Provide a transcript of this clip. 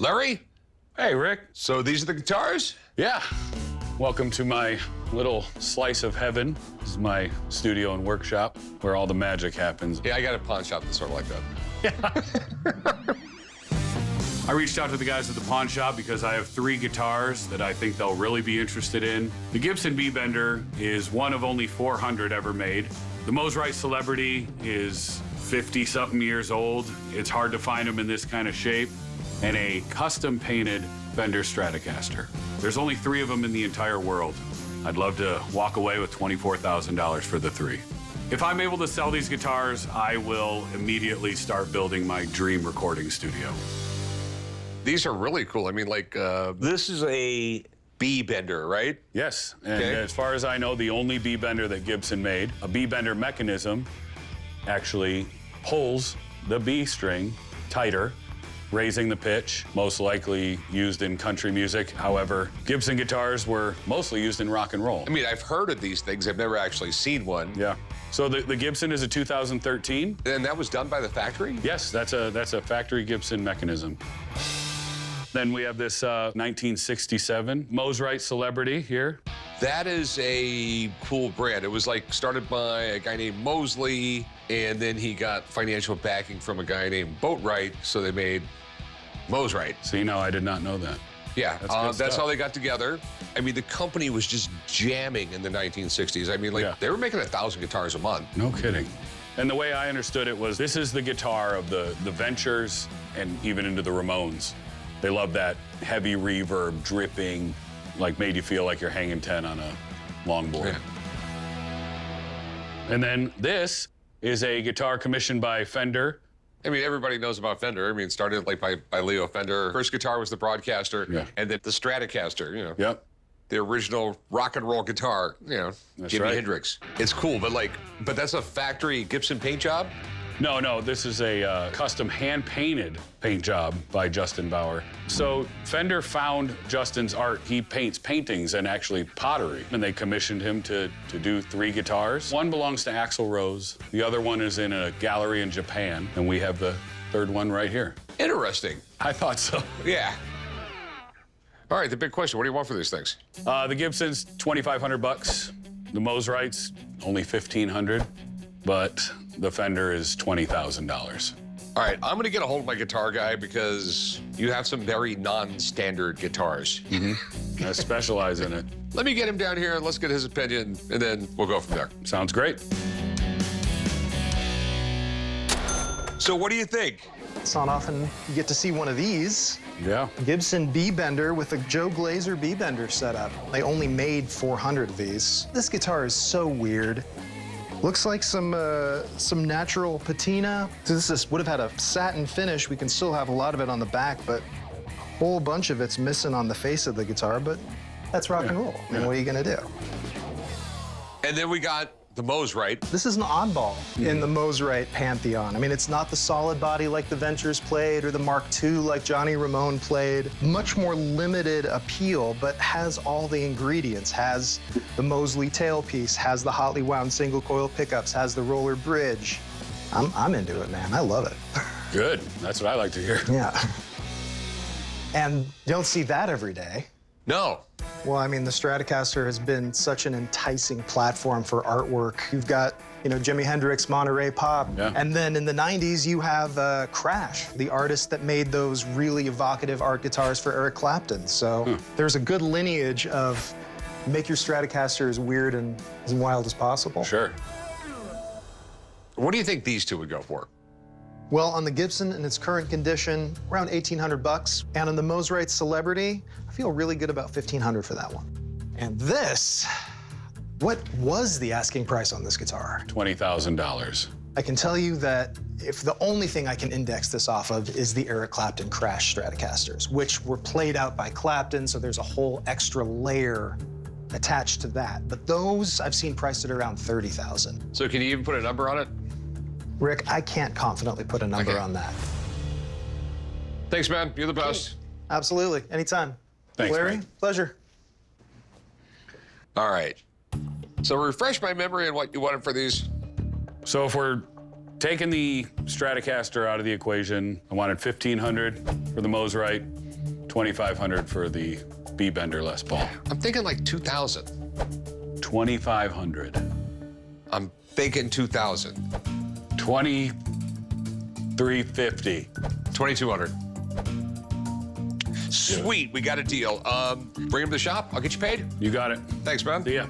Larry? Hey, Rick. So these are the guitars? Yeah. Welcome to my little slice of heaven. This is my studio and workshop where all the magic happens. Yeah, I got a pawn shop that's sort of like that. I reached out to the guys at the pawn shop because I have 3 guitars that I think they'll really be interested in. The Gibson B-Bender is one of only 400 ever made. The Mosrite Celebrity is 50-something years old. It's hard to find them in this kind of shape. And a custom-painted Fender Stratocaster. There's only 3 of them in the entire world. I'd love to walk away with $24,000 for the 3. If I'm able to sell these guitars, I will immediately start building my dream recording studio. These are really cool. I mean, like, this is a B-Bender, right? Yes, and Okay. as far as I know, the only B-Bender that Gibson made. A B-Bender mechanism actually pulls the B string tighter, raising the pitch, most likely used in country music. However, Gibson guitars were mostly used in rock and roll. I mean, I've heard of these things. I've never actually seen one. Yeah. So the Gibson is a 2013. And that was done by the factory? Yes, that's a factory Gibson mechanism. Then we have this 1967 Mosrite Celebrity here. That is a cool brand. It was like started by a guy named Mosley, and then he got financial backing from a guy named Boatwright, so they made Mosrite. See, no, I did not know that. Yeah, That's good that's stuff. how they got together. I mean, the company was just jamming in the 1960s. I mean, like, Yeah. they were making 1,000 guitars a month. No kidding. And the way I understood it was this is the guitar of the Ventures and even into the Ramones. They love that heavy reverb, dripping, like made you feel like you're hanging 10 on a longboard. Yeah. And then this is a guitar commissioned by Fender. I mean, everybody knows about Fender. I mean, it started like by Leo Fender. First guitar was the Broadcaster, Yeah. and then the Stratocaster, you know. Yep. The original rock and roll guitar, you know, That's Jimi right. Hendrix. It's cool, but that's a factory Gibson paint job? No, this is a custom hand-painted paint job by Justin Bauer. So Fender found Justin's art. He paints paintings and actually pottery, and they commissioned him to do 3 guitars. One belongs to Axl Rose. The other one is in a gallery in Japan, and we have the 3rd one right here. Interesting. I thought so. Yeah. All right, the big question, what do you want for these things? The Gibson's $2,500. The Mosrite's only $1,500, but the Fender is $20,000. All right, I'm gonna get a hold of my guitar guy because you have some very non-standard guitars. I specialize in it. Let me get him down here and let's get his opinion, and then we'll go from there. Sounds great. So what do you think? It's not often you get to see one of these. Yeah. Gibson B-Bender with a Joe Glazer B-Bender setup. They only made 400 of these. This guitar is so weird. Looks like some natural patina. This would have had a satin finish. We can still have a lot of it on the back, but a whole bunch of it's missing on the face of the guitar, but that's rock and roll. I mean, what are you gonna do? And then we got the Mosrite. This is an oddball in the Mosrite pantheon. I mean, it's not the solid body like the Ventures played or the Mark II like Johnny Ramone played. Much more limited appeal, but has all the ingredients. Has the Mosley tailpiece, has the hotly wound single coil pickups, has the roller bridge. I'm into it, man. I love it. Good. That's what I like to hear. Yeah. And you don't see that every day. No. Well, I mean, the Stratocaster has been such an enticing platform for artwork. You've got, you know, Jimi Hendrix, Monterey Pop. Yeah. And then in the 90s, you have Crash, the artist that made those really evocative art guitars for Eric Clapton. So there's a good lineage of make your Stratocaster as weird and as wild as possible. Sure. What do you think these two would go for? Well, on the Gibson in its current condition, around 1,800 bucks. And on the Mosrite Celebrity, I feel really good about 1,500 for that one. And this, what was the asking price on this guitar? $20,000. I can tell you that if the only thing I can index this off of is the Eric Clapton Crash Stratocasters, which were played out by Clapton, so there's a whole extra layer attached to that. But those I've seen priced at around 30,000. So can you even put a number on it? Rick, I can't confidently put a number on that. Thanks, man. You're the best. Absolutely, anytime. Thanks, Larry, Mike. pleasure. All right. So refresh my memory on what you wanted for these. So if we're taking the Stratocaster out of the equation, I wanted $1,500 for the Mosrite, $2,500 for the B-Bender Les Paul. I'm thinking like 2,000. $2,500. I'm thinking 2,000. $2,350. 2,200. Sweet, we got a deal. Bring him to the shop. I'll get you paid. You got it. Thanks, man. See ya.